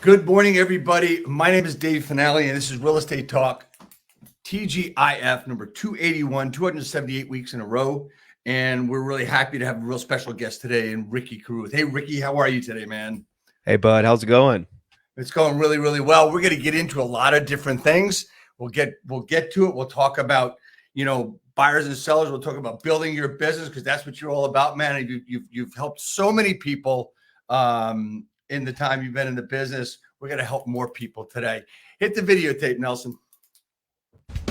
Good morning, everybody. My name is Dave Finale, and this is Real Estate Talk, TGIF number 281, 278 weeks in a row. And we're really happy to have a real special guest today in Ricky Carruth. Hey, Ricky, how are you today, man? Hey, bud, how's it going? It's going really, really well. We're going to get into a lot of different things. We'll get to it. We'll talk about, buyers and sellers. We'll talk about building your business because that's what you're all about, man. And you've helped so many people in the time you've been in the business. We're going to help more people today. Hit the videotape, Nelson.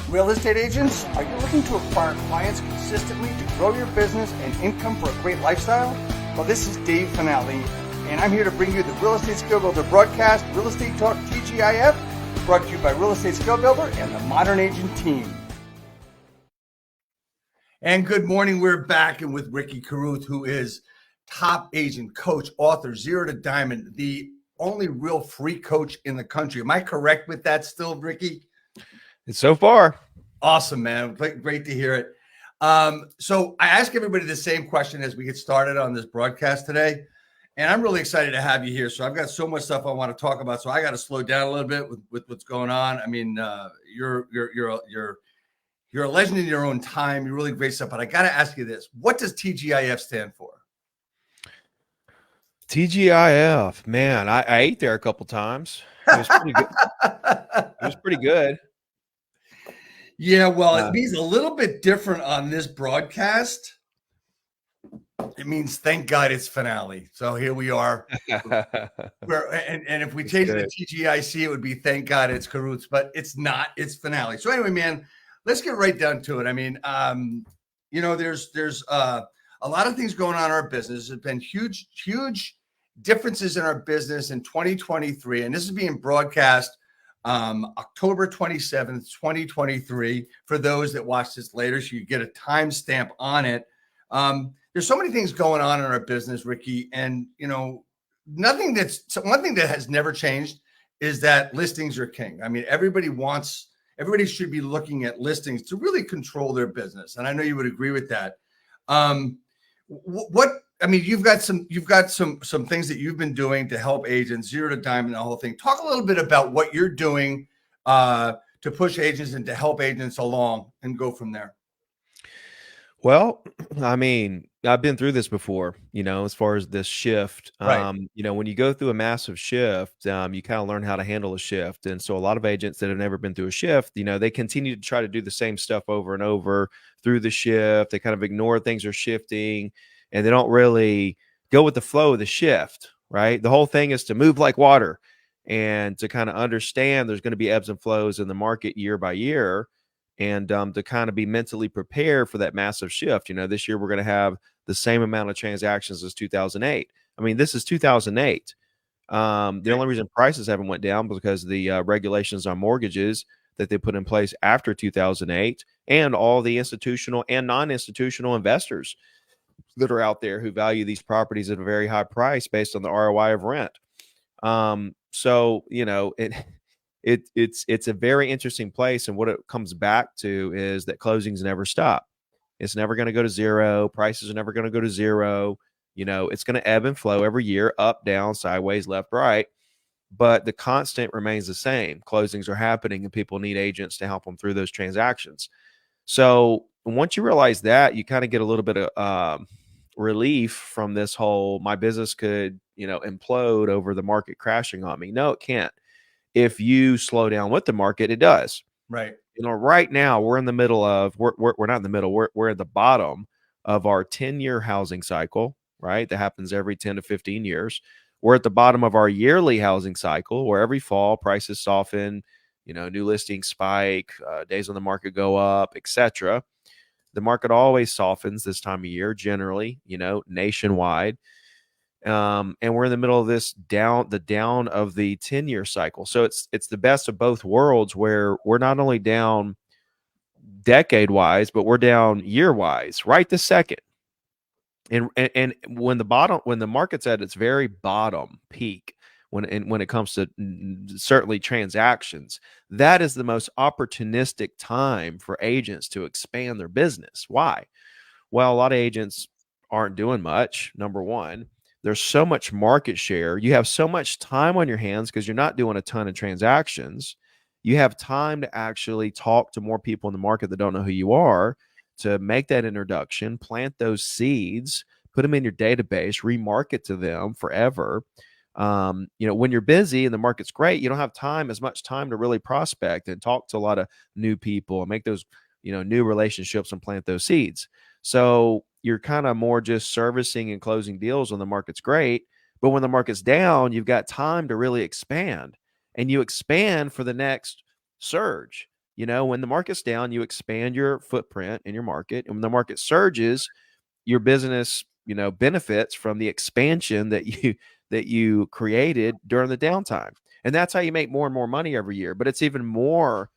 Real estate agents, are you looking to acquire clients consistently to grow your business and income for a great lifestyle? Well, this is Dave Finale, and I'm here to bring you the Real Estate Skill Builder broadcast, Real Estate Talk TGIF, brought to you by Real Estate Skill Builder and the Modern Agent team. And good morning. We're back and with Ricky Carruth, who is top agent, coach, author, Zero to Diamond, the only real free coach in the country. Am I correct with that still, Ricky? So far. Awesome, man. Great to hear it. So I ask everybody the same question as we get started on this broadcast today. And I'm really excited to have you here. So I've got so much stuff I want to talk about. So I got to slow down a little bit with what's going on. I mean, you're a legend in your own time. You're really great stuff. But I got to ask you this. What does TGIF stand for? TGIF, man, I ate there a couple times. It was pretty good. It was pretty good. Yeah, well, it means a little bit different on this broadcast. It means thank God it's finale. So here we are. And if we change it to TGIC, it would be thank God it's Carruth's, but it's not. It's finale. So anyway, man, let's get right down to it. I mean, there's a lot of things going on in our business. There's been huge differences in our business in 2023, and this is being broadcast October 27th, 2023. For those that watch this later, so you get a timestamp on it. There's so many things going on in our business, Ricky, and one thing that has never changed is that listings are king. I mean, everybody should be looking at listings to really control their business, and I know you would agree with that. You've got some things that you've been doing to help agents, Zero to Diamond, the whole thing. Talk a little bit about what you're doing to push agents and to help agents along and go from there. Well, I mean, I've been through this before, as far as this shift. Right. When you go through a massive shift, you kind of learn how to handle a shift. And so a lot of agents that have never been through a shift, they continue to try to do the same stuff over and over through the shift. They kind of ignore things are shifting, and they don't really go with the flow of the shift, right? The whole thing is to move like water and to kind of understand there's going to be ebbs and flows in the market year by year, and to kind of be mentally prepared for that massive shift. This year we're going to have the same amount of transactions as 2008. I mean, this is 2008. The only reason prices haven't went down because the regulations on mortgages that they put in place after 2008, and all the institutional and non-institutional investors that are out there who value these properties at a very high price based on the ROI of rent. It's a very interesting place. And what it comes back to is that closings never stop. It's never going to go to zero. Prices are never going to go to zero. It's going to ebb and flow every year, up, down, sideways, left, right. But the constant remains the same. Closings are happening and people need agents to help them through those transactions. So once you realize that, you kind of get a little bit of relief from this whole, my business could, implode over the market crashing on me. No, it can't. If you slow down with the market, it does. Right. Right now we're in the middle of, we're not in the middle, we're at the bottom of our 10-year housing cycle, right? That happens every 10 to 15 years. We're at the bottom of our yearly housing cycle where every fall prices soften, new listings spike, days on the market go up, etc. The market always softens this time of year, generally, nationwide. And we're in the middle of this the down of the 10-year cycle. So it's the best of both worlds, where we're not only down decade wise, but we're down year wise right this second. And when the market's at its very bottom peak, when it comes to certainly transactions, that is the most opportunistic time for agents to expand their business. Why? Well, a lot of agents aren't doing much, number one. there's so much market share. You have so much time on your hands because you're not doing a ton of transactions. You have time to actually talk to more people in the market that don't know who you are, to make that introduction, plant those seeds, put them in your database, remarket to them forever. When you're busy and the market's great, you don't have as much time to really prospect and talk to a lot of new people and make those, new relationships and plant those seeds. So you're kind of more just servicing and closing deals when the market's great. But when the market's down, you've got time to really expand, and you expand for the next surge. When the market's down, you expand your footprint in your market. And when the market surges, your business, benefits from the expansion that you created during the downtime. And that's how you make more and more money every year. But it's even more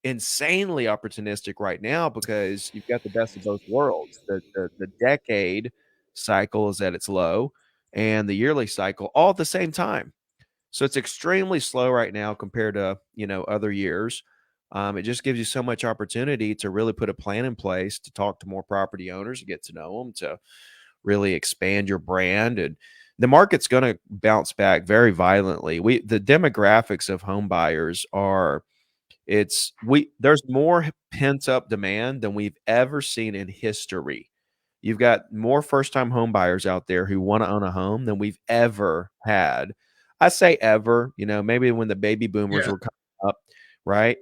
insanely opportunistic right now because you've got the best of both worlds. The decade cycle is at its low and the yearly cycle all at the same time. So it's extremely slow right now compared to, other years. It just gives you so much opportunity to really put a plan in place, to talk to more property owners, to get to know them, to really expand your brand. And the market's going to bounce back very violently. The demographics of home buyers are, there's more pent up demand than we've ever seen in history. You've got more first time home buyers out there who want to own a home than we've ever had. I say ever, maybe when the baby boomers were coming up, right?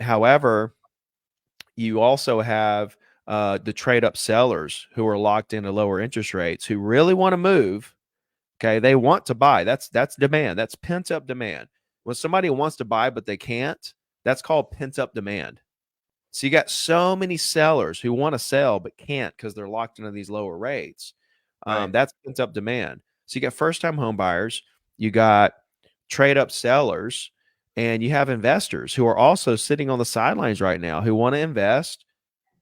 However, you also have the trade up sellers who are locked into lower interest rates who really want to move. Okay, they want to buy. That's demand. That's pent up demand. When somebody wants to buy but they can't, that's called pent up demand. So you got so many sellers who want to sell but can't because they're locked into these lower rates. That's pent up demand. So you got first time home buyers, you got trade up sellers, and you have investors who are also sitting on the sidelines right now who want to invest,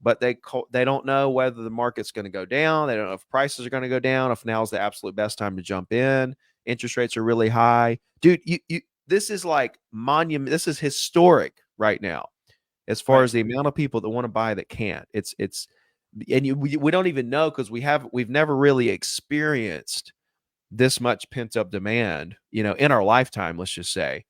but they don't know whether the market's going to go down. They don't know if prices are going to go down, if now is the absolute best time to jump in. Interest rates are really high. Dude, this is like monument. This is historic right now as far as the amount of people that want to buy that can't. We don't even know because we've never really experienced this much pent up demand, in our lifetime, let's just say.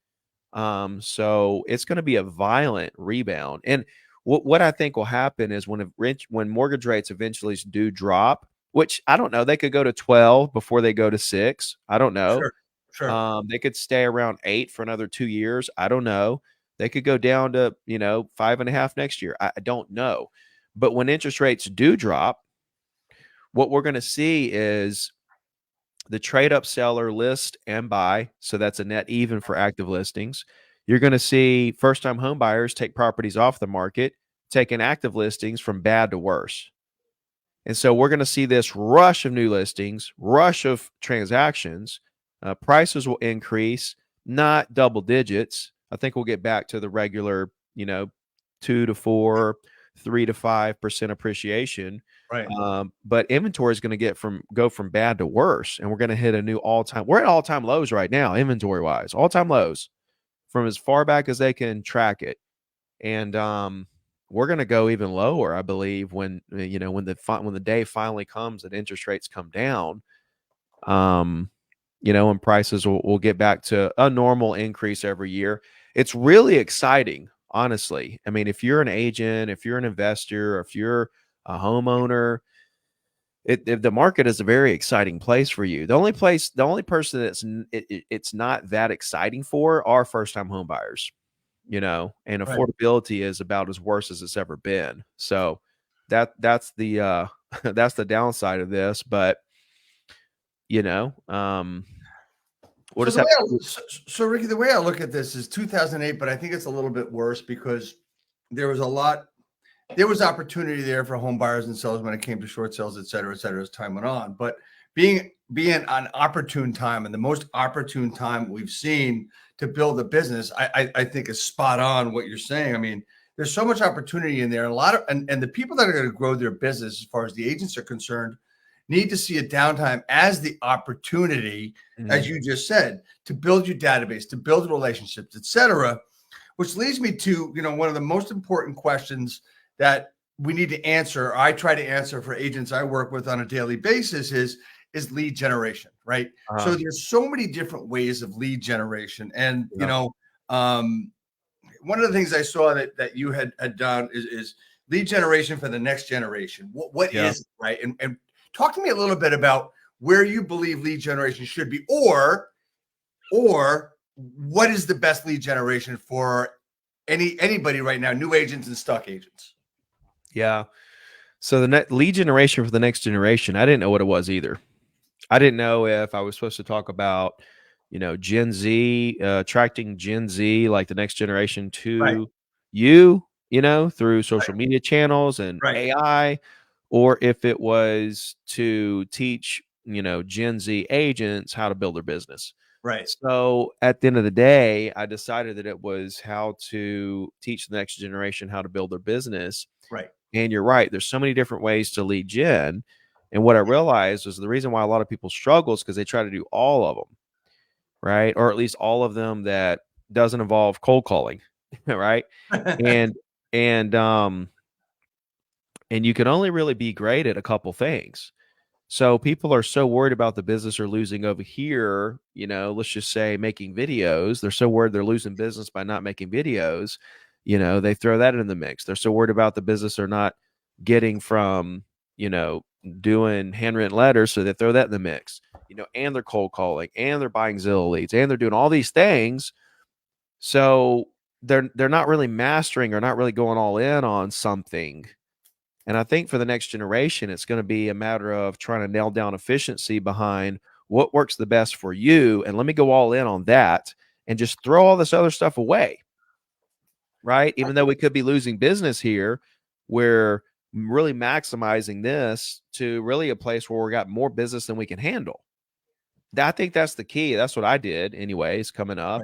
So it's going to be a violent rebound. And what I think will happen is when mortgage rates eventually do drop, which I don't know, they could go to 12 before they go to 6. I don't know. Sure. They could stay around 8 for another 2 years. I don't know. They could go down to, 5.5 next year. I don't know. But when interest rates do drop, what we're going to see is the trade up seller list and buy. So that's a net even for active listings. You're going to see first time home buyers take properties off the market, taking active listings from bad to worse. And so we're going to see this rush of new listings, rush of transactions. Prices will increase, not double digits. I think we'll get back to the regular, 2 to 4, 3 to 5% appreciation. Right. But inventory is going to go from bad to worse, and we're going to hit a new all-time. We're at all-time lows right now, inventory-wise, all-time lows from as far back as they can track it. And we're going to go even lower, I believe, when the day finally comes that interest rates come down. And prices will get back to a normal increase every year. It's really exciting, honestly. I mean, if you're an agent, if you're an investor, if you're a homeowner, the market is a very exciting place for you. The only person that's it's not that exciting for are first time home buyers, and affordability is about as worse as it's ever been. So that's the that's the downside of this. But so Ricky, the way I look at this is 2008, but I think it's a little bit worse because there was opportunity there for home buyers and sellers when it came to short sales, et cetera, as time went on. But being an opportune time and the most opportune time we've seen to build a business, I think is spot on what you're saying. I mean, there's so much opportunity in there, and the people that are going to grow their business, as far as the agents are concerned, need to see a downtime as the opportunity, as you just said, to build your database, to build relationships, et cetera. Which leads me to one of the most important questions that we need to answer, I try to answer for agents I work with on a daily basis is lead generation, right? So there's so many different ways of lead generation. And, you know, one of the things I saw that you had done is lead generation for the next generation. What is it, right? And talk to me a little bit about where you believe lead generation should be, or what is the best lead generation for anybody right now, new agents and stock agents? Yeah. So the lead generation for the next generation, I didn't know what it was either. I didn't know if I was supposed to talk about, you know, Gen Z, attracting Gen Z, like the next generation to you know, through social media channels and AI, or if it was to teach, you know, Gen Z agents how to build their business. Right. So at the end of the day, I decided that it was how to teach the next generation how to build their business. Right. And you're right. There's so many different ways to lead gen. And what I realized was the reason why a lot of people struggle is because they try to do all of them, right? Or at least all of them that doesn't involve cold calling, right? And and um and you can only really be great at a couple things. So people are so worried about the business they're losing over here, you know, let's just say making videos. They're so worried they're losing business by not making videos. You know, they throw that in the mix. They're so worried about the business they're not getting from, you know, doing handwritten letters. So they throw that in the mix, you know, and they're cold calling and they're buying Zillow leads and they're doing all these things. So they're not really mastering or not really going all in on something. And I think for the next generation, it's going to be a matter of trying to nail down efficiency behind what works the best for you. And let me go all in on that and just throw all this other stuff away. Right. Even though we could be losing business here, we're really maximizing this to really a place where we got more business than we can handle. I think that's the key. That's what I did anyways, coming up.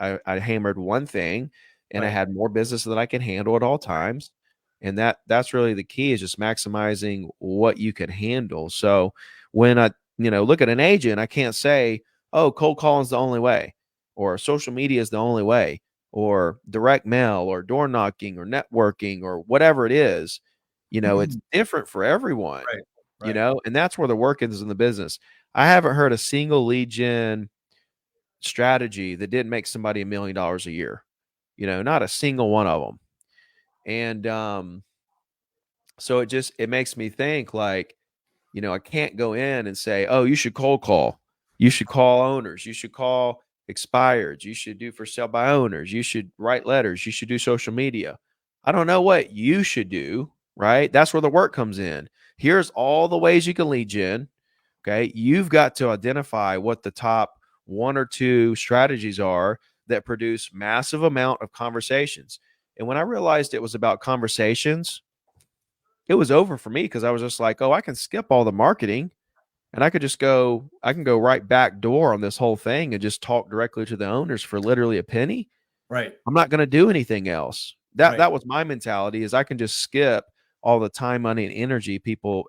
I hammered one thing and I had more business than I can handle at all times. And that's really the key, is just maximizing what you can handle. So when I, you know, look at an agent, I can't say, oh, cold calling is the only way, or social media is the only way, or direct mail, or door knocking, or networking, or whatever it is. You know, it's different for everyone. You know, and that's where the work is in the business. I haven't heard a single lead gen strategy that didn't make somebody $1 million a year. You know, not a single one of them. And so it makes me think, like, you know, I can't go in and say, oh, you should cold call. You should call owners. You should call expireds. You should do for sale by owners. You should write letters. You should do social media. I don't know what you should do, right? That's where the work comes in. Here's all the ways you can lead gen. Okay. You've got to identify what the top one or two strategies are that produce massive amount of conversations. And when I realized it was about conversations, it was over for me, because I was just like, oh, I can skip all the marketing and I can go right back door on this whole thing and just talk directly to the owners for literally a penny. Right. I'm not going to do anything else. That was my mentality, is I can just skip all the time, money, and energy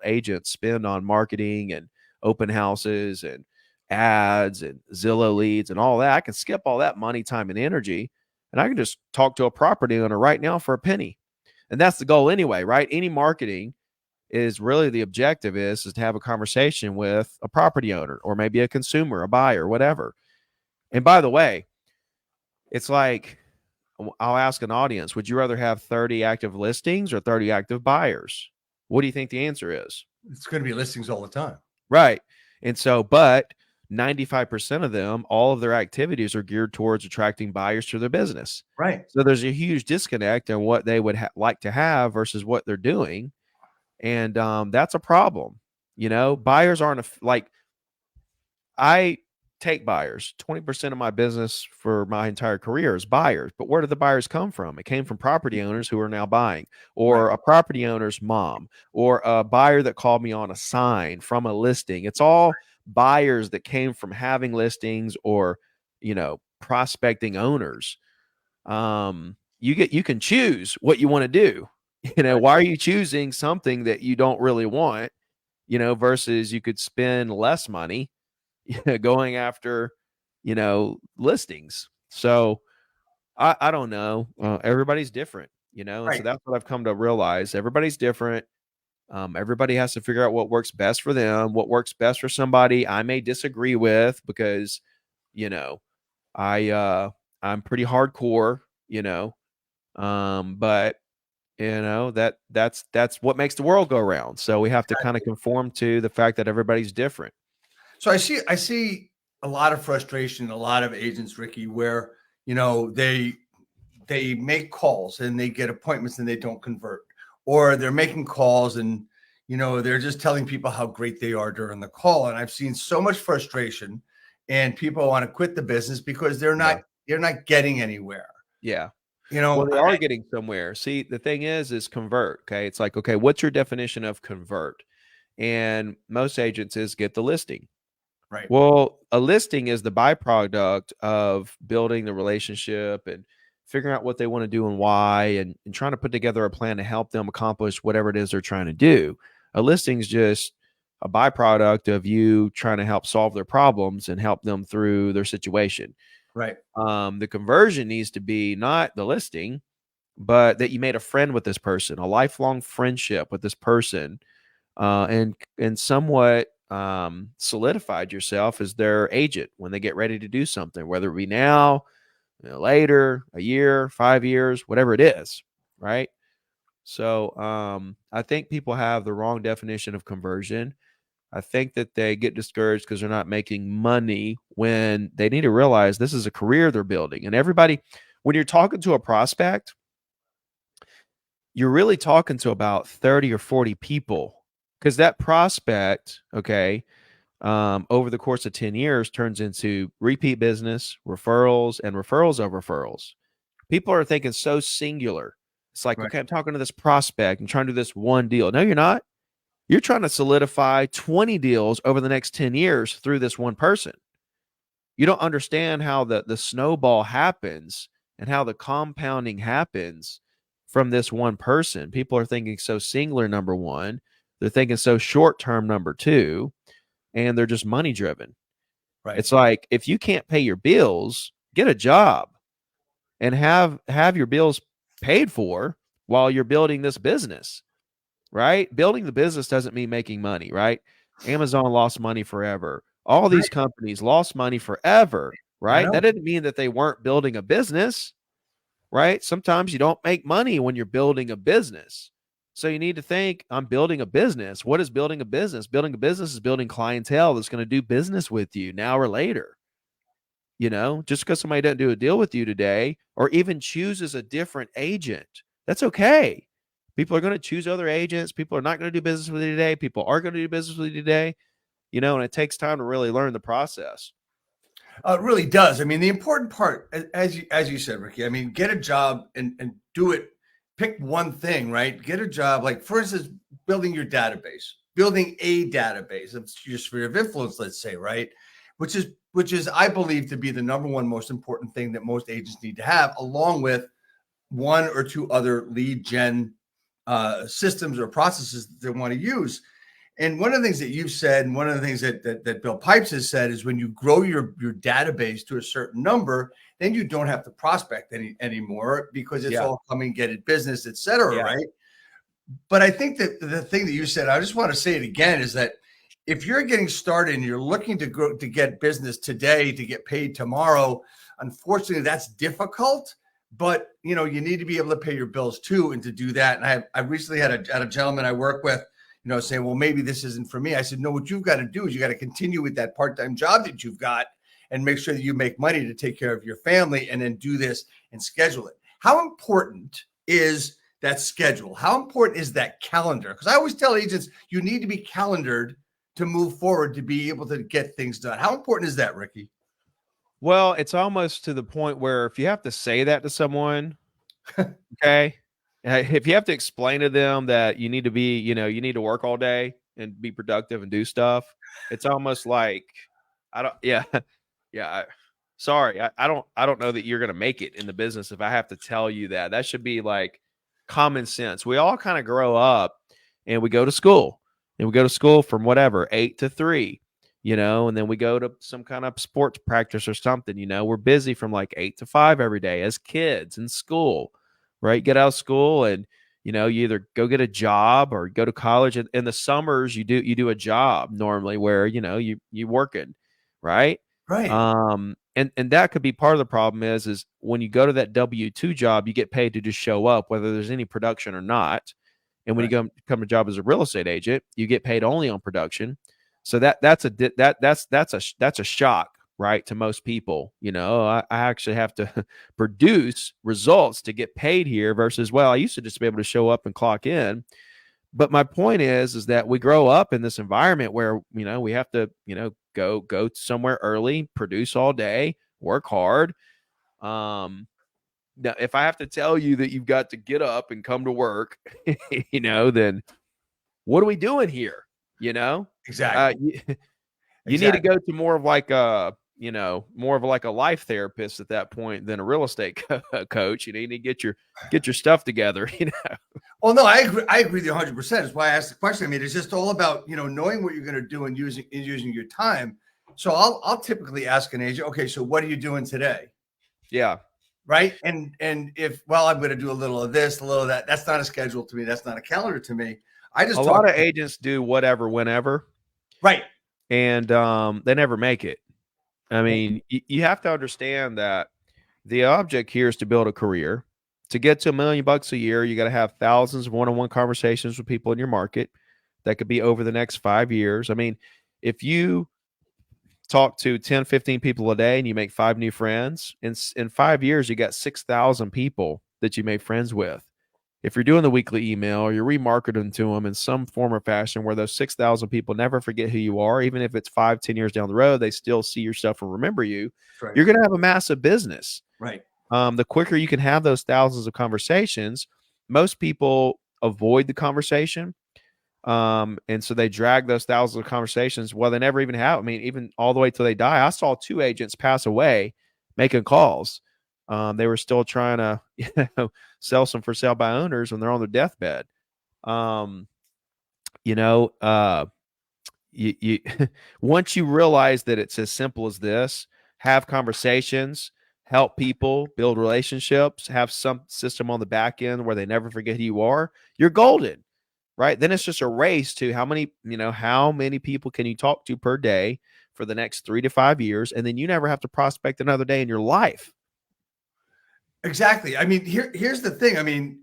agents spend on marketing and open houses and ads and Zillow leads and all that. I can skip all that money, time, and energy, and I can just talk to a property owner right now for a penny. And that's the goal anyway, right? Any marketing is really, the objective is to have a conversation with a property owner, or maybe a consumer, a buyer, whatever. And by the way, it's like, I'll ask an audience, would you rather have 30 active listings or 30 active buyers? What do you think the answer is? It's going to be listings all the time. Right. And so, but 95% of them, all of their activities are geared towards attracting buyers to their business. Right. So there's a huge disconnect in what they would like to have versus what they're doing. And that's a problem. You know, buyers aren't like, I take buyers. 20% of my business for my entire career is buyers. But where did the buyers come from? It came from property owners who are now buying, or a property owner's mom, or a buyer that called me on a sign from a listing. It's all buyers that came from having listings, or, you know, prospecting owners. You can choose what you want to do. You know, why are you choosing something that you don't really want, you know, versus you could spend less money going after, you know, listings. So I don't know. Everybody's different. And so Right. that's what I've come to realize. Everybody's different. Everybody has to figure out what works best for them, what works best for somebody I may disagree with because, you know, I I'm pretty hardcore, but that's what makes the world go round. So we have to kind of conform to the fact that everybody's different. So I see a lot of frustration, a lot of agents, Ricky, where they make calls and they get appointments and they don't convert, or they're making calls and they're just telling people how great they are during the call. And I've seen so much frustration, and people want to quit the business because they're Yeah. not getting anywhere. Yeah. You Well, know, they are getting somewhere. See, the thing is convert. Okay. It's like, okay, what's your definition of convert? And most agents is get the listing. right, Well, a listing is the byproduct of building the relationship and figuring out what they want to do and why, and trying to put together a plan to help them accomplish whatever it is they're trying to do. A listing is just a byproduct of you trying to help solve their problems and help them through their situation. right, The conversion needs to be not the listing, but that you made a friend with this person, a lifelong friendship with this person, and somewhat solidified yourself as their agent when they get ready to do something, whether it be now, later, a year, 5 years, whatever it is, right? So I think people have the wrong definition of conversion. I think that they get discouraged because they're not making money when they need to realize this is a career they're building. And everybody, when you're talking to a prospect, you're really talking to about 30 or 40 people because that prospect, okay, over the course of 10 years turns into repeat business, referrals, and referrals of referrals. People are thinking so singular. It's like, right, okay, I'm talking to this prospect and trying to do this one deal. No, you're not. You're trying to solidify 20 deals over the next 10 years through this one person. You don't understand how the snowball happens and how the compounding happens from this one person. People are thinking so singular, number one. They're thinking so short term, number two, and they're just money driven. right. It's like if you can't pay your bills, get a job and have your bills paid for while you're building this business, right? Building the business doesn't mean making money, right? Amazon lost money forever. All these Right. companies lost money forever, I right? know. That didn't mean that they weren't building a business, right? Sometimes you don't make money when you're building a business. So you need to think, I'm building a business. What is building a business? Building a business is building clientele that's going to do business with you now or later. Just because somebody doesn't do a deal with you today or even chooses a different agent, that's okay. People are going to choose other agents. People are not going to do business with you today. People are going to do business with you today, and it takes time to really learn the process. It really does. I mean, the important part, as you said, Ricky. I mean, get a job and do it. Pick one thing, right? Get a job, like for instance, building your database, building a database of your sphere of influence. Let's say, right, which is I believe to be the number one most important thing that most agents need to have, along with one or two other lead gen systems or processes that they want to use. And one of the things that you've said, and one of the things that Bill Pipes has said, is when you grow your database to a certain number, then you don't have to prospect anymore because it's Yeah. all coming, get it business, et cetera, Yeah. right? But I think that the thing that you said, I just want to say it again, is that if you're getting started and you're looking to grow, to get business today, to get paid tomorrow, unfortunately, that's difficult. But you need to be able to pay your bills too, and to do that. And I recently had a gentleman I work with, saying, well, maybe this isn't for me. I said, no, what you've got to do is you got to continue with that part-time job that you've got and make sure that you make money to take care of your family, and then do this and schedule it. How important is that schedule? How important is that calendar? Because I always tell agents, you need to be calendared to move forward, to be able to get things done. How important is that, Ricky? Well, it's almost to the point where if you have to say that to someone, okay, if you have to explain to them that you need to be, you need to work all day and be productive and do stuff, it's almost like, I don't, yeah, yeah. Sorry, I don't know that you're gonna make it in the business if I have to tell you that. That should be like common sense. We all kind of grow up and we go to school, and we go to school from whatever 8 to 3, and then we go to some kind of sports practice or something. We're busy from like 8 to 5 every day as kids in school. right? Get out of school and you either go get a job or go to college. In the summers, you do a job normally where you working, right? Right. And that could be part of the problem is when you go to that W-2 job, you get paid to just show up, whether there's any production or not. And when Right. you go come to job as a real estate agent, you get paid only on production. So that's a shock, right, to most people. I actually have to produce results to get paid here versus, well, I used to just be able to show up and clock in. But my point is that we grow up in this environment where we have to go somewhere early, produce all day, work hard. Now, if I have to tell you that you've got to get up and come to work, then what are we doing here? Exactly. You need to go to more of like a life therapist at that point than a real estate coach. You need to get your stuff together. Well, no, I agree with you 100%. That's why I asked the question. I mean, it's just all about knowing what you're going to do and using your time. So I'll typically ask an agent, okay, so what are you doing today? Yeah. Right. And if I'm going to do a little of this, a little of that. That's not a schedule to me. That's not a calendar to me. I just a lot of agents do whatever, whenever. Right. And they never make it. I mean, you have to understand that the object here is to build a career. To get to $1 million a year, you got to have thousands of one-on-one conversations with people in your market. That could be over the next 5 years. I mean, if you talk to 10, 15 people a day and you make 5 new friends, in 5 years, you got 6,000 people that you made friends with. If you're doing the weekly email or you're remarketing to them in some form or fashion where those 6,000 people never forget who you are, even if it's 5, 10 years down the road, they still see your stuff and remember you, right. You're going to have a massive business. Right. The quicker you can have those thousands of conversations, most people avoid the conversation. And so they drag those thousands of conversations. Well, they never even have. I mean, even all the way till they die. I saw 2 agents pass away making calls. They were still trying to sell some for sale by owners when they're on their deathbed. You once you realize that it's as simple as this, have conversations, help people, build relationships, have some system on the back end where they never forget who you are, you're golden, right? Then it's just a race to how many people can you talk to per day for the next 3 to 5 years, and then you never have to prospect another day in your life. Exactly. I mean, here's the thing. I mean,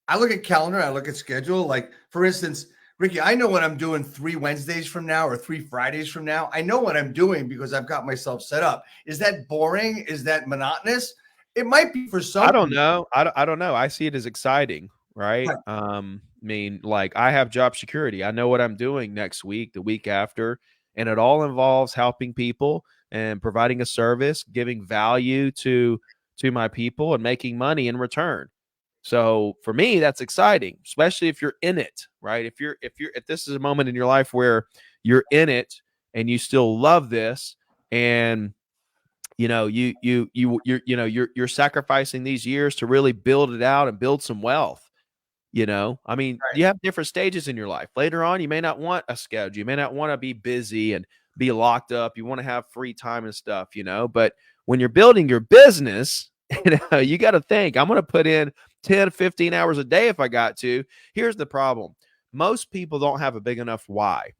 I look at calendar, I look at schedule. Like, for instance, Ricky, I know what I'm doing 3 Wednesdays from now or 3 Fridays from now. I know what I'm doing because I've got myself set up. Is that boring? Is that monotonous? It might be for some. I don't know. I don't know. I see it as exciting, right? I mean, like, I have job security. I know what I'm doing next week, the week after, and it all involves helping people and providing a service, giving value to my people and making money in return. So for me, that's exciting, especially if you're in it, right? If this is a moment in your life where you're in it and you still love this, and you're sacrificing these years to really build it out and build some wealth. I mean, Right. You have different stages in your life. Later on, you may not want a schedule. You may not want to be busy and be locked up. You want to have free time and stuff, but when you're building your business, you got to think, I'm going to put in 10, 15 hours a day if I got to. Here's the problem. Most people don't have a big enough why.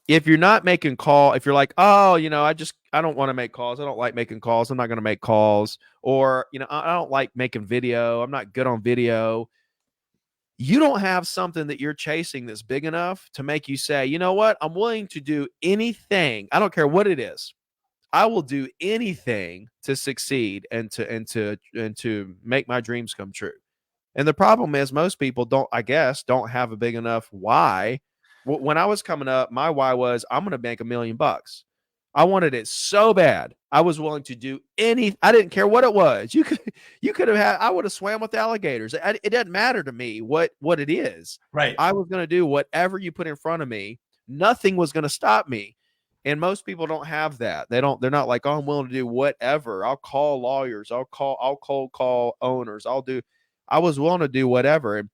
If you're not making if you're like, oh, I don't want to make calls. I don't like making calls. I'm not going to make calls. Or, I don't like making video. I'm not good on video. You don't have something that you're chasing that's big enough to make you say, you know what? I'm willing to do anything. I don't care what it is. I will do anything to succeed and to make my dreams come true. And the problem is most people don't have a big enough why. When I was coming up, my why was I'm going to make $1 million. I wanted it so bad. I was willing to do I didn't care what it was. You could have I would have swam with alligators. It doesn't matter to me what it is. Right. I was going to do whatever you put in front of me. Nothing was going to stop me. And most people don't have that. They're not like, oh, I'm willing to do whatever. I'll call lawyers. I'll cold call owners. I was willing to do whatever. And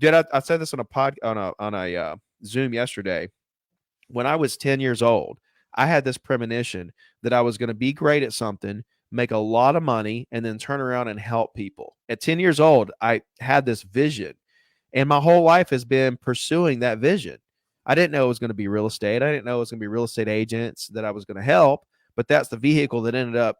I said this on a Zoom yesterday. When I was 10 years old, I had this premonition that I was going to be great at something, make a lot of money, and then turn around and help people. At 10 years old, I had this vision, and my whole life has been pursuing that vision. I didn't know it was going to be real estate. I didn't know it was going to be real estate agents that I was going to help, but that's the vehicle that ended up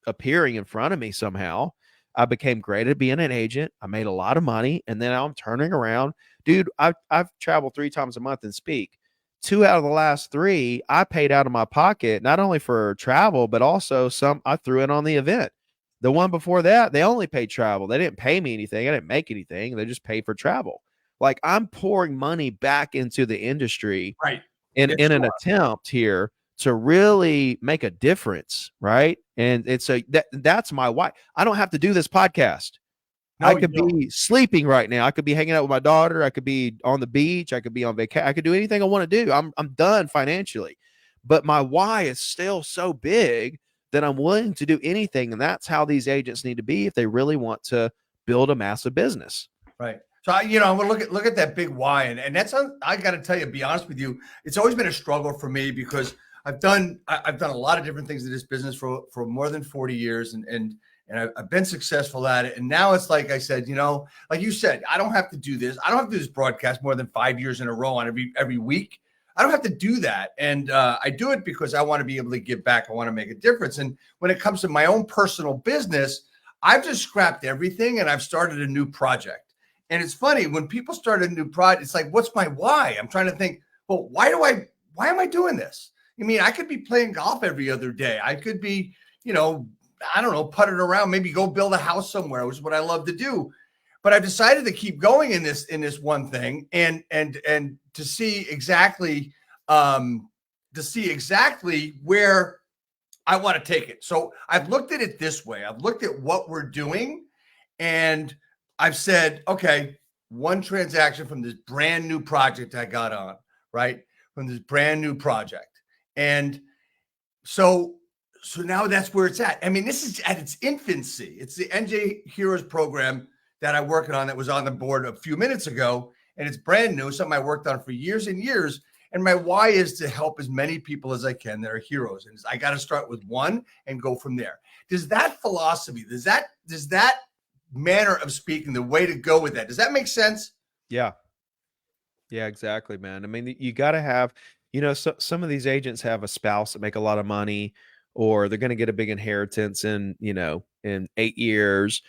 appearing in front of me somehow. I became great at being an agent. I made a lot of money, and then I'm turning around. Dude, I've traveled 3 times a month and speak. 2 out of the last 3, I paid out of my pocket, not only for travel, but also some I threw in on the event. The one before that, they only paid travel. They didn't pay me anything. I didn't make anything. They just paid for travel. Like, I'm pouring money back into the industry Right. in Yes, an you are. attempt here to really make a difference, right? And it's that's my why. I don't have to do this podcast. No, I you could don't. be sleeping right now. I could be hanging out with my daughter. I could be on the beach. I could be on vacation. I could do anything I want to do. I'm done financially, but my why is still so big that I'm willing to do anything. And that's how these agents need to be if they really want to build a massive business. Right. So I'm gonna look at that big why, and that's I got to tell you, be honest with you, it's always been a struggle for me because I've done a lot of different things in this business for more than 40 years, and I've been successful at it. And now it's like I said, like you said, I don't have to do this. I don't have to do this broadcast more than 5 years in a row on every week. I don't have to do that, and I do it because I want to be able to give back. I want to make a difference. And when it comes to my own personal business, I've just scrapped everything and I've started a new project. And it's funny when people start a new project, it's like, what's my why? I'm trying to think, well, why am I doing this? I mean, I could be playing golf every other day. I could be, I don't know, putting around, maybe go build a house somewhere, which is what I love to do. But I've decided to keep going in this one thing and to see exactly where I want to take it. So I've looked at it this way. I've looked at what we're doing, and I've said, okay, one transaction from this brand new project I got on, right? From this brand new project. And so now that's where it's at. I mean, this is at its infancy. It's the NJ Heroes program that I'm working on that was on the board a few minutes ago. And it's brand new, something I worked on for years and years. And my why is to help as many people as I can that are heroes. And I got to start with one and go from there. Does that philosophy, does that manner of speaking, the way to go with that, does that make sense? Yeah, exactly, man. I mean, you got to have, some of these agents have a spouse that make a lot of money, or they're going to get a big inheritance in 8 years,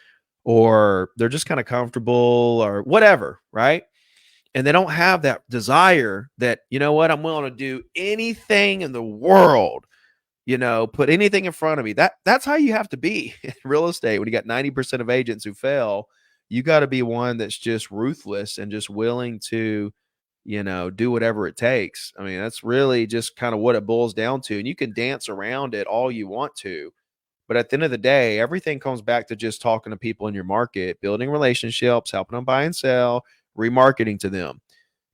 or they're just kind of comfortable or whatever, right? And they don't have that desire that, I'm willing to do anything in the world, put anything in front of me. That's how you have to be in real estate. When you got 90% of agents who fail, you got to be one that's just ruthless and just willing to, do whatever it takes. I mean, that's really just kind of what it boils down to. And you can dance around it all you want to, but at the end of the day, everything comes back to just talking to people in your market, building relationships, helping them buy and sell, remarketing to them.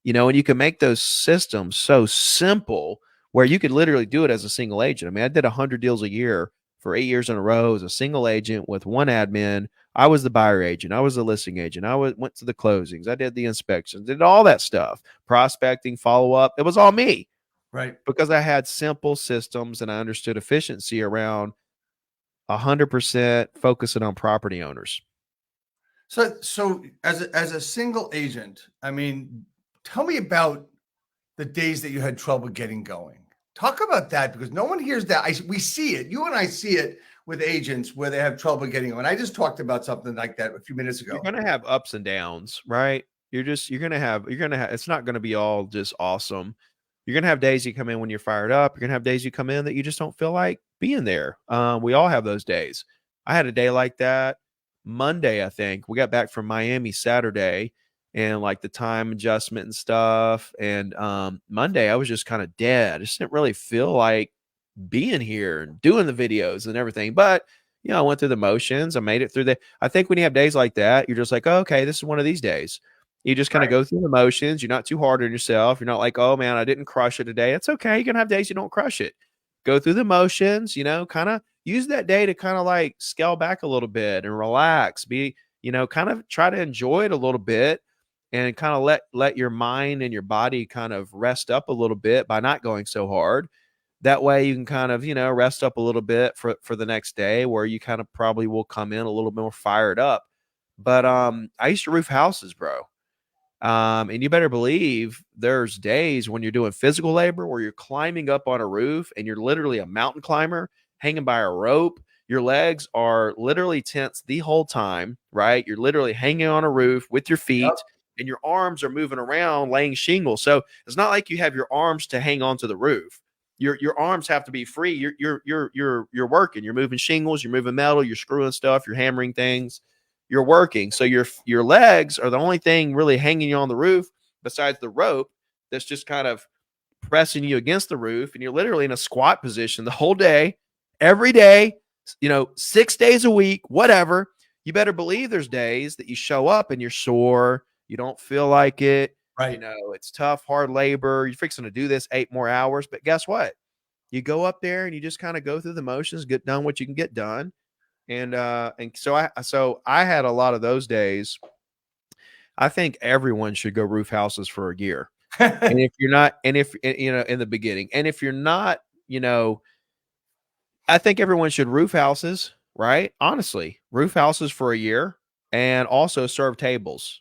And you can make those systems so simple where you could literally do it as a single agent. I mean, I did 100 deals a year for 8 years in a row as a single agent with one admin. I was the buyer agent. I was the listing agent. Went to the closings. I did the inspections, did all that stuff, prospecting, follow up. It was all me. Right. Because I had simple systems and I understood efficiency around 100% focusing on property owners. So as a single agent, I mean, tell me about the days that you had trouble getting going. Talk about that, because no one hears that. We see it. You and I see it with agents where they have trouble getting going. I just talked about something like that a few minutes ago. You're going to have ups and downs, right? You're going to have, it's not going to be all just awesome. You're going to have days you come in when you're fired up. You're going to have days you come in that you just don't feel like being there. We all have those days. I had a day like that Monday. I think we got back from Miami Saturday, and like the time adjustment and stuff. And Monday I was just kind of dead. I just didn't really feel like being here and doing the videos and everything. But I went through the motions. I made it through I think when you have days like that, you're just like, oh, okay, this is one of these days. You just kind of go through the motions. You're not too hard on yourself. You're not like, oh man, I didn't crush it today. It's okay. You're gonna have days you don't crush it. Go through the motions, kind of use that day to kind of like scale back a little bit and relax. Be, kind of try to enjoy it a little bit, and kind of let your mind and your body kind of rest up a little bit by not going so hard. That way you can kind of, rest up a little bit for the next day, where you kind of probably will come in a little bit more fired up. But I used to roof houses, bro. And you better believe there's days when you're doing physical labor where you're climbing up on a roof and you're literally a mountain climber hanging by a rope. Your legs are literally tense the whole time, right? You're literally hanging on a roof with your Yep. feet and your arms are moving around laying shingles. So it's not like you have your arms to hang onto the roof. Your arms have to be free. You're working. You're moving shingles, you're moving metal, you're screwing stuff, you're hammering things, you're working. So your legs are the only thing really hanging you on the roof besides the rope that's just kind of pressing you against the roof. And you're literally in a squat position the whole day, every day, 6 days a week, whatever. You better believe there's days that you show up and you're sore. You don't feel like it. Right. It's tough, hard labor. You're fixing to do this 8 more hours. But guess what? You go up there and you just kind of go through the motions, get done what you can get done. And so I had a lot of those days. I think everyone should go roof houses for a year. And if you're not, and if in the beginning, and if you're not, I think everyone should roof houses, right? Honestly, roof houses for a year and also serve tables.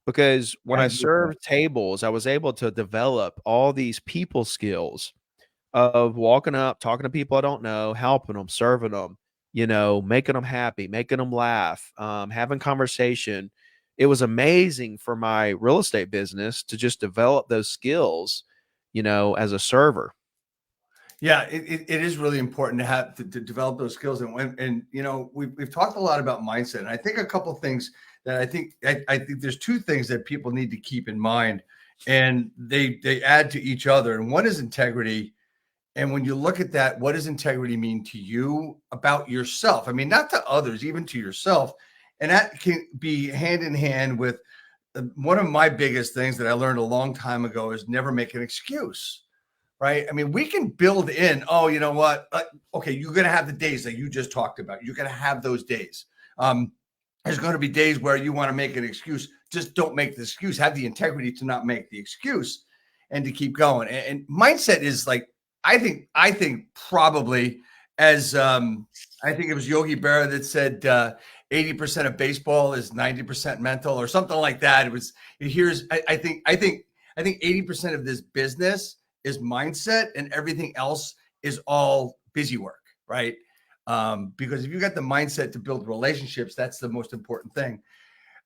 Because when I served tables, I was able to develop all these people skills of walking up, talking to people I don't know, helping them, serving them, making them happy, making them laugh, having conversation. It was amazing for my real estate business to just develop those skills, as a server. Yeah, it is really important to have to develop those skills. And we've talked a lot about mindset. And I think a couple of things that I think there's two things that people need to keep in mind, and they add to each other. And one is integrity. And when you look at that, what does integrity mean to you about yourself? I mean, not to others, even to yourself. And that can be hand in hand with one of my biggest things that I learned a long time ago is never make an excuse. Right. I mean, we can build in, oh, you know what? Okay, you're going to have the days that you just talked about. You're going to have those days. There's going to be days where you want to make an excuse. Just don't make the excuse. Have the integrity to not make the excuse and to keep going. And mindset is like, I think probably as I think it was Yogi Berra that said 80% of baseball is 90% mental or something like that. I think 80% of this business is mindset and everything else is all busy work, right? Because if you got the mindset to build relationships, that's the most important thing.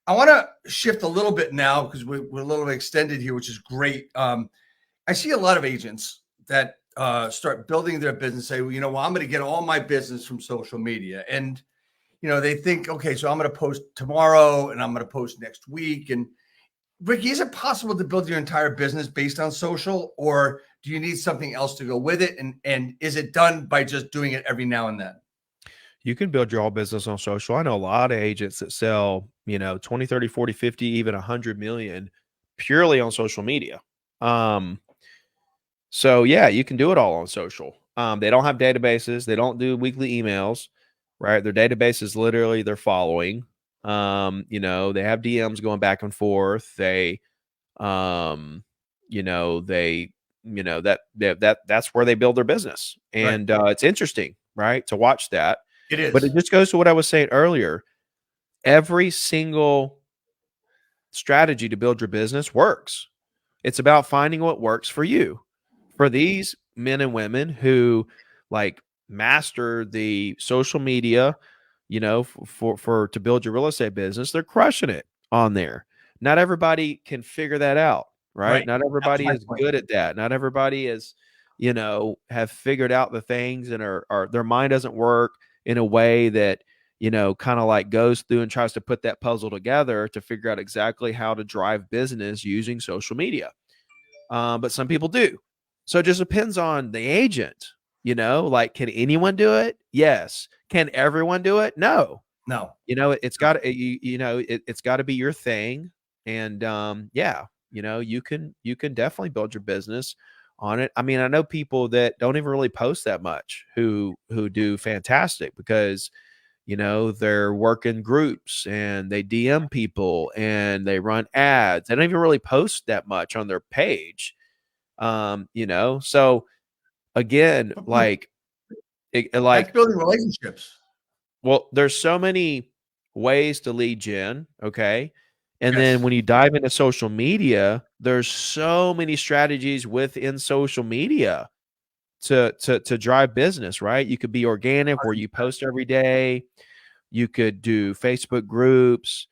I want to shift a little bit now because we're a little bit extended here, which is great. I see a lot of agents that start building their business, say, well, I'm going to get all my business from social media. And, they think, okay, so I'm going to post tomorrow and I'm going to post next week. And Ricky, is it possible to build your entire business based on social, or do you need something else to go with it? And is it done by just doing it every now and then? You can build your whole business on social. I know a lot of agents that sell, 20, 30, 40, 50, even 100 million purely on social media. So yeah, you can do it all on social. They don't have databases. They don't do weekly emails, right? Their database is literally their following. They have DMs going back and forth. They, that's where they build their business. And it's interesting, right, to watch that. It is. But it just goes to what I was saying earlier. Every single strategy to build your business works. It's about finding what works for you. For these men and women who like master the social media, for to build your real estate business, they're crushing it on there. Not everybody can figure that out, right? Not everybody is good at that. Not everybody is, have figured out the things and are their mind doesn't work in a way that, kind of like goes through and tries to put that puzzle together to figure out exactly how to drive business using social media. But some people do. So it just depends on the agent, like, can anyone do it? Yes. Can everyone do it? No. It's got to, it's got to be your thing. And, you can definitely build your business on it. I mean, I know people that don't even really post that much who do fantastic because, they're working groups and they DM people and they run ads. They don't even really post that much on their page. So again, like, That's building relationships. well, there's so many ways to lead gen, okay? And then Yes. when you dive into social media, there's so many strategies within social media to drive business, right? You could be organic where you post every day. You could do Facebook groups.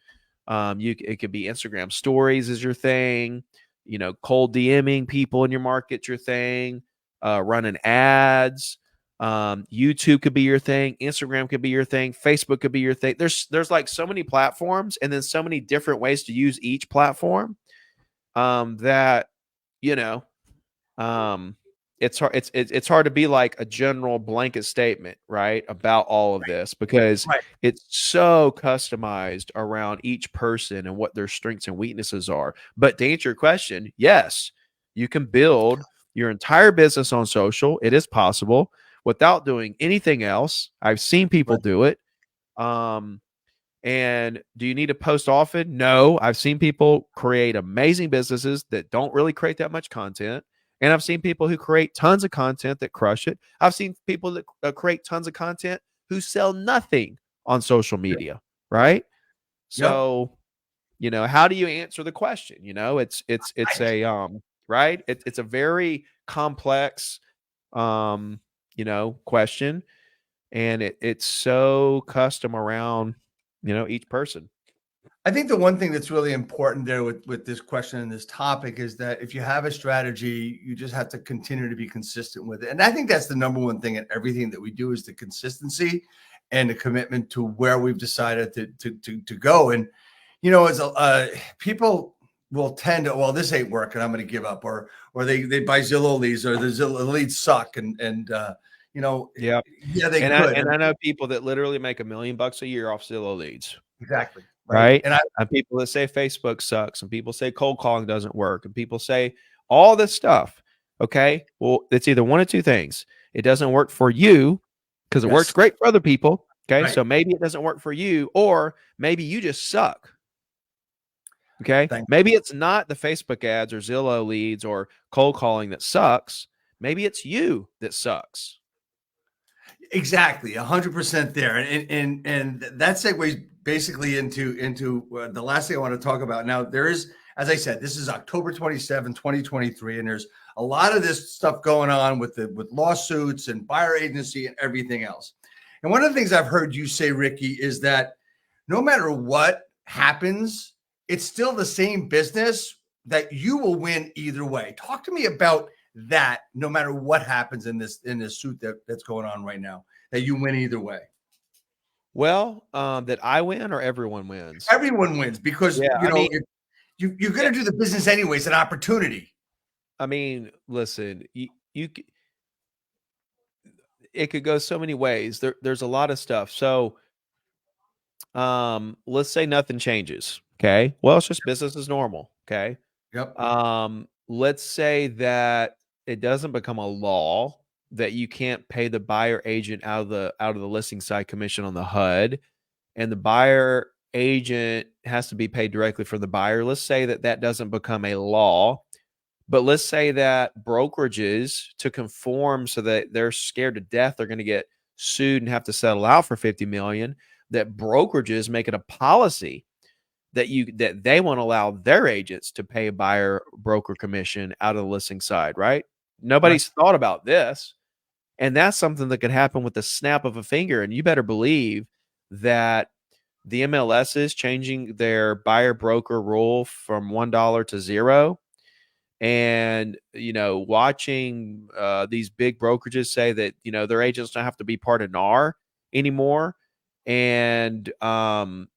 It could be Instagram stories is your thing. You know, cold DMing people in your market's your thing. Running ads. YouTube could be your thing. Instagram could be your thing. Facebook could be your thing. There's like so many platforms, and then so many different ways to use each platform. That you know, um, it's hard. It's hard to be like a general blanket statement, right, about all of this because Right. it's so customized around each person and what their strengths and weaknesses are. But to answer your question, yes, you can build your entire business on social. It is possible without doing anything else. I've seen people Right. do it. Um, and do you need to post often? No. I've seen people create amazing businesses that don't really create that much content. And I've seen people who create tons of content that crush it. I've seen people that create tons of content who sell nothing on social Yep. media, right? Yep. So, how do you answer the question? It's a right? It's a very complex question, and it's so custom around each person. I think the one thing that's really important there with this question and this topic is that if you have a strategy, you just have to continue to be consistent with it. And I think that's the number one thing in everything that we do is the consistency and the commitment to where we've decided to go. And as people will tend to, well, this ain't working, I'm going to give up, or they buy Zillow leads, or the Zillow leads suck, and Yeah. yeah, they And could. I know people that literally make $1 million a year off Zillow leads. Exactly. Right. Right. And people that say Facebook sucks, and people say cold calling doesn't work, and people say all this stuff. Okay. Well, it's either one of two things. It doesn't work for you because it works Yes. great for other people. Okay. Right. So maybe it doesn't work for you, or maybe you just suck. Okay. Maybe it's not the Facebook ads or Zillow leads or cold calling that sucks. Maybe it's you that sucks. Exactly, 100% there, and that segues basically into the last thing I want to talk about. Now, there is, as I said, this is October 27, 2023, and there's a lot of this stuff going on with lawsuits and buyer agency and everything else. And one of the things I've heard you say, Ricky, is that no matter what happens, it's still the same business that you will win either way. Talk to me about that. No matter what happens in this suit that's going on right now, that you win either way. Well, that I win or everyone wins? Everyone wins because Yeah, you're going to do the business anyway. It's an opportunity. I mean, listen, it could go so many ways. There's a lot of stuff. So, let's say nothing changes. Okay. Well, it's just business as normal. Okay. Yep. Let's say that it doesn't become a law that you can't pay the buyer agent out of the listing side commission on the HUD, and the buyer agent has to be paid directly from the buyer. Let's say that doesn't become a law. But let's say that brokerages, to conform so that they're scared to death they're going to get sued and have to settle out for 50 million, that brokerages make it a policy that they won't allow their agents to pay a buyer broker commission out of the listing side, right? Nobody's thought about this. And that's something that could happen with the snap of a finger. And you better believe that the MLS is changing their buyer broker rule from $1 to $0. And watching these big brokerages say that their agents don't have to be part of NAR anymore, and Remax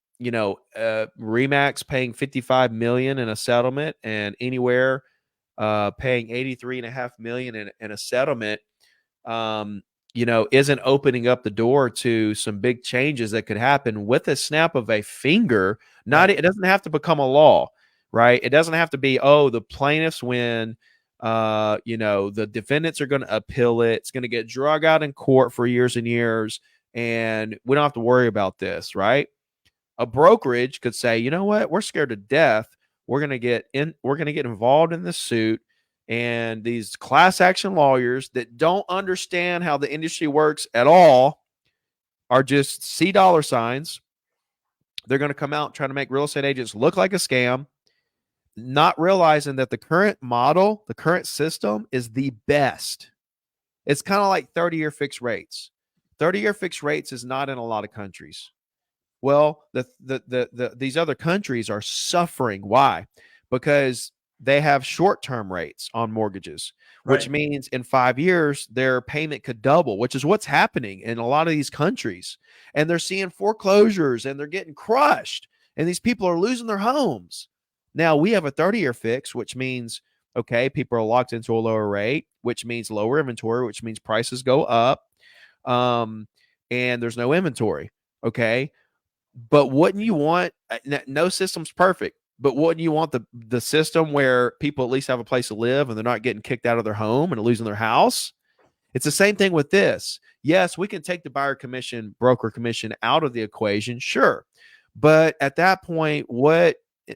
paying $55 million in a settlement, and Anywhere paying $83.5 million in a settlement, isn't opening up the door to some big changes that could happen with a snap of a finger. It doesn't have to become a law. Right. It doesn't have to be, the plaintiffs win. The defendants are going to appeal it. It's going to get drug out in court for years and years. And we don't have to worry about this. Right. A brokerage could say, you know what? We're scared to death. We're going to get involved in this suit. And these class action lawyers that don't understand how the industry works at all are just see dollar signs. They're going to come out trying to make real estate agents look like a scam, not realizing that the current model, the current system is the best. It's kind of like 30-year fixed rates. 30-year fixed rates is not in a lot of countries. Well, these other countries are suffering. Why? Because they have short-term rates on mortgages, which means in 5 years, their payment could double, which is what's happening in a lot of these countries. And they're seeing foreclosures and they're getting crushed. And these people are losing their homes. Now, we have a 30-year fix, which means, okay, people are locked into a lower rate, which means lower inventory, which means prices go up. And there's no inventory. Okay. But wouldn't you want, no system's perfect, but wouldn't you want the system where people at least have a place to live and they're not getting kicked out of their home and losing their house? It's the same thing with this. Yes, we can take the buyer commission, broker commission out of the equation. Sure. But at that point,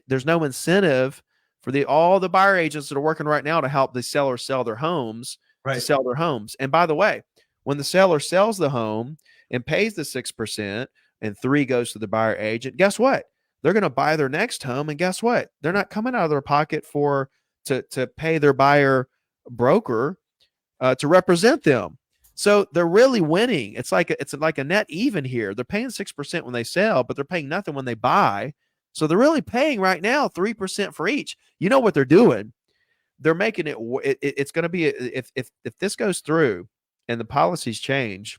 there's no incentive for all the buyer agents that are working right now to help the seller sell their homes, to sell their homes. And by the way, when the seller sells the home and pays the 6%, and 3 goes to the buyer agent, guess what? They're going to buy their next home. And guess what? They're not coming out of their pocket to pay their buyer broker to represent them. So they're really winning. It's like a net even here. They're paying 6% when they sell, but they're paying nothing when they buy. So they're really paying right now 3% for each. You know what they're doing? They're making it's going to be, if this goes through and the policies change,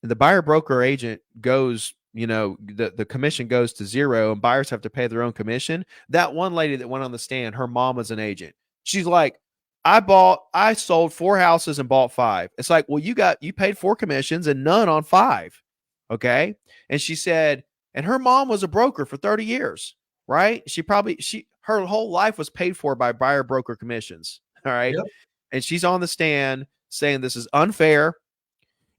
the buyer broker agent goes, the commission goes to 0 and buyers have to pay their own commission. That one lady that went on the stand, her mom was an agent. She's like, I sold 4 houses and bought 5. It's like, well, you paid 4 commissions and none on 5. Okay. And she said, and her mom was a broker for 30 years, right? Her whole life was paid for by buyer broker commissions. All right. Yep. And she's on the stand saying this is unfair.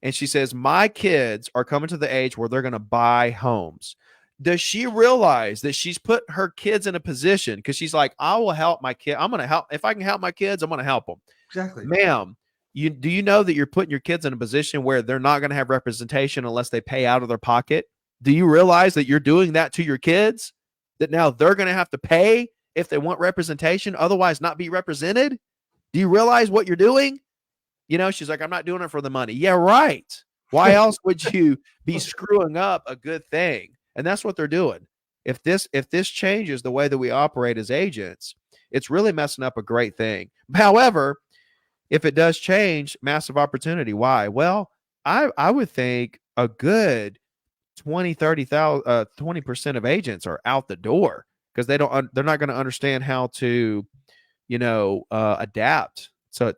And she says, my kids are coming to the age where they're going to buy homes. Does she realize that she's put her kids in a position? Because she's like, I will help my kid. I'm going to help. If I can help my kids, I'm going to help them. Exactly. Ma'am, do you know that you're putting your kids in a position where they're not going to have representation unless they pay out of their pocket? Do you realize that you're doing that to your kids? That now they're going to have to pay if they want representation, otherwise not be represented? Do you realize what you're doing? She's like, I'm not doing it for the money. Yeah, right. Why else would you be screwing up a good thing? And that's what they're doing. If this changes the way that we operate as agents, it's really messing up a great thing. However, if it does change, massive opportunity. Why? Well, I would think a good 20% of agents are out the door because they're not going to understand how to, adapt to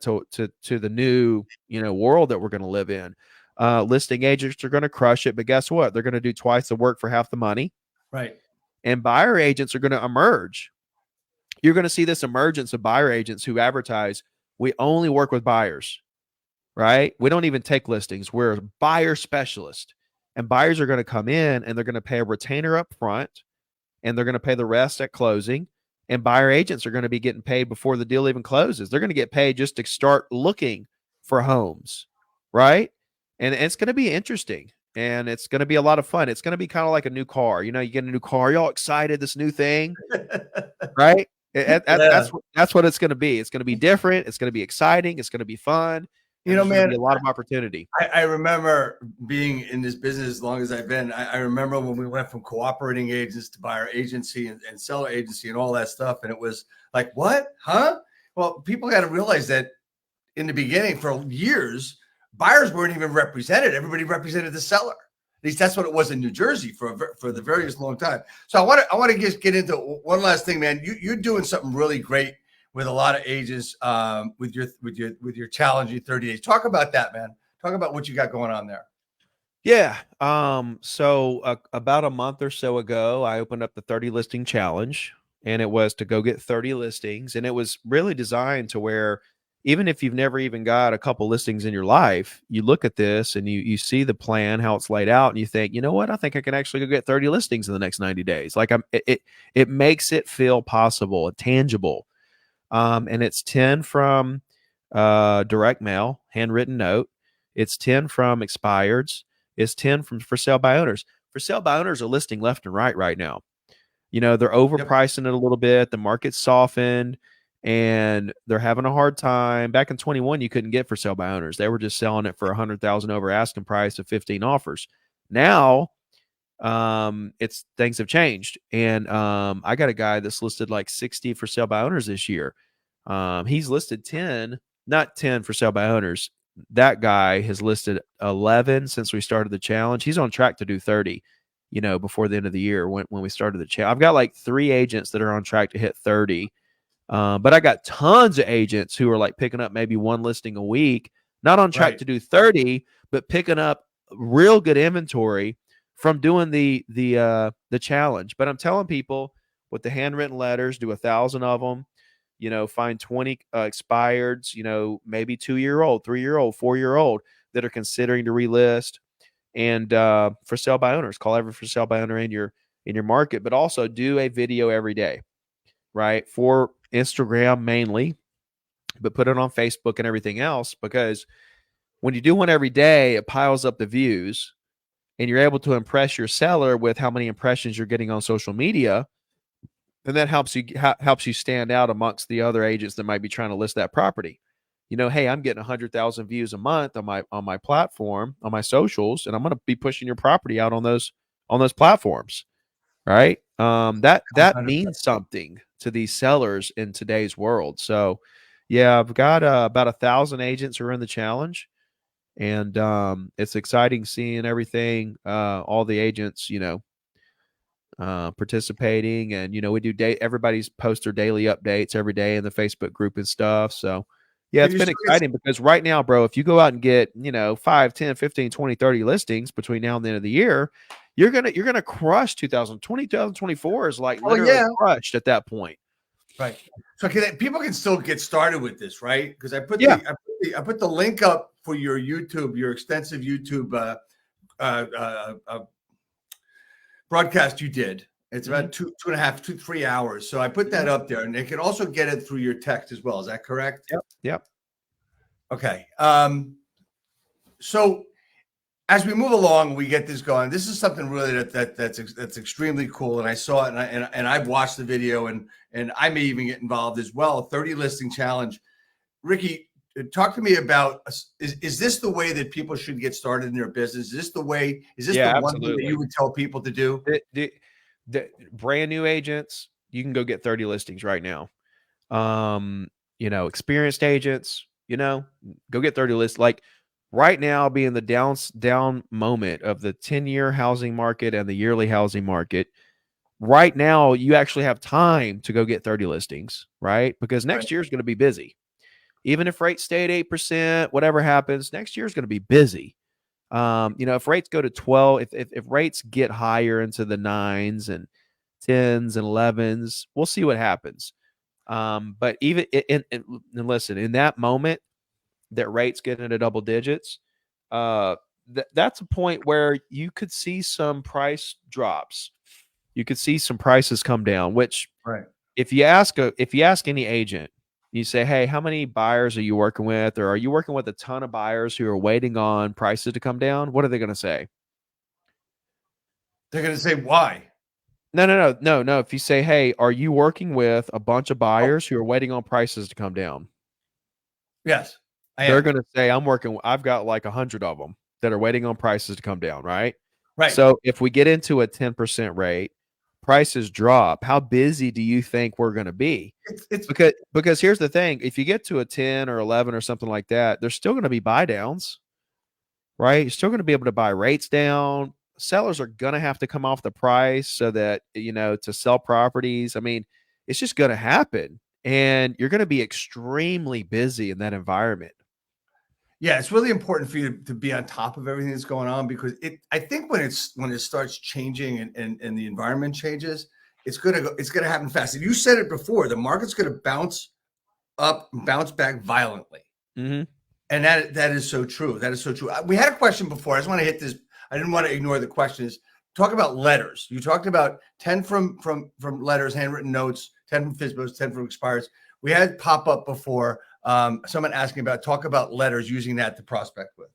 the new, world that we're going to live in. Listing agents are going to crush it, but guess what? They're going to do twice the work for half the money. Right. And buyer agents are going to emerge. You're going to see this emergence of buyer agents who advertise, we only work with buyers, right? We don't even take listings. We're a buyer specialist. And buyers are going to come in and they're going to pay a retainer up front and they're going to pay the rest at closing. And buyer agents are going to be getting paid before the deal even closes. They're going to get paid just to start looking for homes, right? And it's going to be interesting, and it's going to be a lot of fun. It's going to be kind of like a new car. You get a new car, you're all excited, this new thing, right? That's what it's going to be. It's going to be different. It's going to be exciting. It's going to be fun. Man, a lot of opportunity. I remember being in this business as long as I've been. I remember when we went from cooperating agents to buyer agency and seller agency and all that stuff. And it was like, what? Huh? Well, people got to realize that in the beginning, for years, buyers weren't even represented. Everybody represented the seller. At least that's what it was in New Jersey for the very long time. So I want to just get into one last thing, man. You're doing something really great with a lot of agents, with your challenging 30 days. Talk about that, man. Talk about what you got going on there. Yeah. So about a month or so ago, I opened up the 30 listing challenge, and it was to go get 30 listings. And it was really designed to where even if you've never even got a couple listings in your life, you look at this and you see the plan, how it's laid out, and you think, you know what? I think I can actually go get 30 listings in the next 90 days. Like it makes it feel possible and tangible. And it's 10 from direct mail, handwritten note. It's 10 from expireds. It's 10 from for sale by owners. For sale by owners are listing left and right now. They're overpricing it a little bit. The market's softened and they're having a hard time. Back in 21, you couldn't get for sale by owners. They were just selling it for 100,000 over asking price of 15 offers. Now, it's things have changed. And I got a guy that's listed like 60 for sale by owners this year. He's listed 10, not 10 for sale by owners. That guy has listed 11 since we started the challenge. He's on track to do 30, before the end of the year when we started the challenge. I've got like 3 agents that are on track to hit 30. But I got tons of agents who are like picking up maybe 1 listing a week, not on track to do 30, but picking up real good inventory from doing the challenge. But I'm telling people with the handwritten letters, do 1,000 of them. Find 20 expireds, maybe 2-year-old, 3-year-old, 4-year-old that are considering to relist. And for sale by owners, call every for sale by owner in your market, but also do a video every day, right? For Instagram mainly, but put it on Facebook and everything else, because when you do one every day, it piles up the views and you're able to impress your seller with how many impressions you're getting on social media. And that helps you stand out amongst the other agents that might be trying to list that property. Hey, I'm getting 100,000 views a month on my platform, on my socials, and I'm going to be pushing your property out on those platforms, right? That 100%. means something to these sellers in today's world. So, yeah, I've got about 1,000 agents who are in the challenge, and it's exciting seeing everything. All the agents, participating, and we do everybody's post their daily updates every day in the Facebook group and stuff. So yeah, it's been exciting because right now, bro, if you go out and get 5, 10, 15, 20, 30 listings between now and the end of the year, you're gonna crush 2020. 2024 is like literally crushed at that point. Right. So people can still get started with this, right? Because I put the link up for your YouTube, your extensive YouTube broadcast you did. It's about 2.5, 3 hours. So I put that up there, and they can also get it through your text as well. Is that correct? Yep. Okay. So as we move along, we get this going. This is something really that's extremely cool. And I saw it, and I've watched the video, and I may even get involved as well. 30 listing challenge. Ricky, talk to me about, is this the way that people should get started in their business? Is this the way? Is this the one thing that you would tell people to do? The brand new agents, you can go get 30 listings right now. Experienced agents, go get 30 lists. Like right now, being the down moment of the 10-year housing market and the yearly housing market, right now you actually have time to go get 30 listings, right? Because next year is going to be busy. Even if rates stay at 8%, whatever happens, next year is going to be busy. If rates go to 12, if rates get higher into the 9s and 10s and 11s, we'll see what happens. But even and listen, in that moment that rates get into double digits, that's a point where you could see some price drops. You could see some prices come down, which if you ask any agent, you say, hey, how many buyers are you working with? Or are you working with a ton of buyers who are waiting on prices to come down? What are they going to say? They're going to say, why? No. If you say, hey, are you working with a bunch of buyers who are waiting on prices to come down? Yes. They're going to say, I've got like 100 of them that are waiting on prices to come down, right? Right. So if we get into a 10% rate, prices drop, how busy do you think we're going to be? It's because here's the thing. If you get to a 10 or 11 or something like that, there's still going to be buy downs, right? You're still going to be able to buy rates down. Sellers are going to have to come off the price so that, to sell properties. I mean, it's just going to happen, and you're going to be extremely busy in that environment. Yeah, it's really important for you to be on top of everything that's going on, because I think when it starts changing and the environment changes, it's gonna happen fast. And you said it before, the market's gonna bounce up, bounce back violently. Mm-hmm. And that is so true. That is so true. We had a question before. I just want to hit this. I didn't want to ignore the questions. Talk about letters. You talked about 10 from letters, handwritten notes, 10 from FSBOs, 10 from expires. we had pop up before. Someone asking talk about letters, using that to prospect with.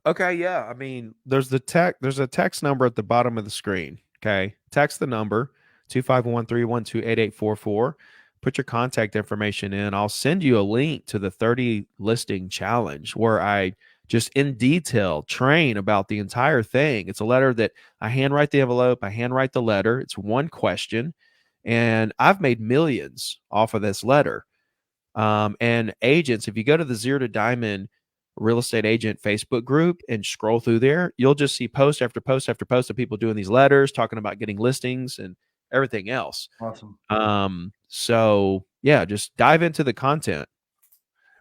Okay, yeah. I mean, there's a text number at the bottom of the screen. Okay. Text the number 251-312-8844. Put your contact information in. I'll send you a link to the 30 listing challenge where I just in detail train about the entire thing. It's a letter that I handwrite the envelope, I handwrite the letter. It's one question, and I've made millions off of this letter. And agents, if you go to the Zero to Diamond Real Estate Agent Facebook group and scroll through there, you'll just see post after post after post of people doing these letters, talking about getting listings and everything else. Awesome. So yeah, just dive into the content.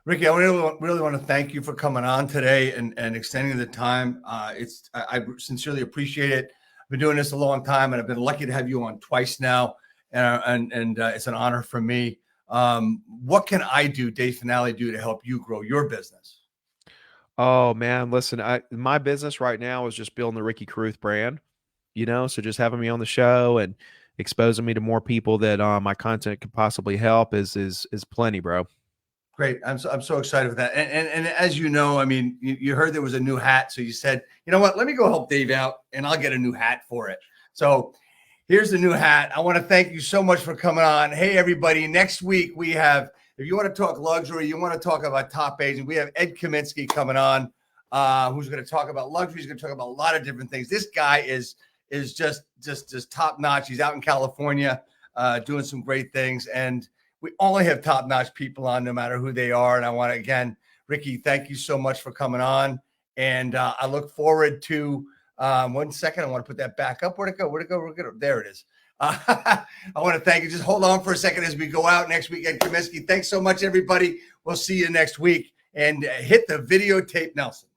Ricky, I really want to thank you for coming on today and extending the time. I sincerely appreciate it. I've been doing this a long time, and I've been lucky to have you on twice now, and it's an honor for me. What can I do, Dave Finale, do to help you grow your business? Oh man, listen, my business right now is just building the Ricky Carruth brand, so just having me on the show and exposing me to more people that my content could possibly help is plenty, bro. Great. I'm so excited for that. And as you know, I mean, you heard there was a new hat. So you said, you know what, let me go help Dave out and I'll get a new hat for it. So here's the new hat. I want to thank you so much for coming on. Hey, everybody, next week we have, if you want to talk luxury, you want to talk about top agents, we have Ed Kaminsky coming on, who's going to talk about luxury. He's going to talk about a lot of different things. This guy is just top notch. He's out in California doing some great things. And we only have top-notch people on, no matter who they are. And I want to, again, Ricky, thank you so much for coming on. And I look forward to, 1 second, I want to put that back up. Where'd it go? There it is. I want to thank you. Just hold on for a second as we go out next week. Ed Kaminsky, thanks so much, everybody. We'll see you next week. And hit the videotape, Nelson.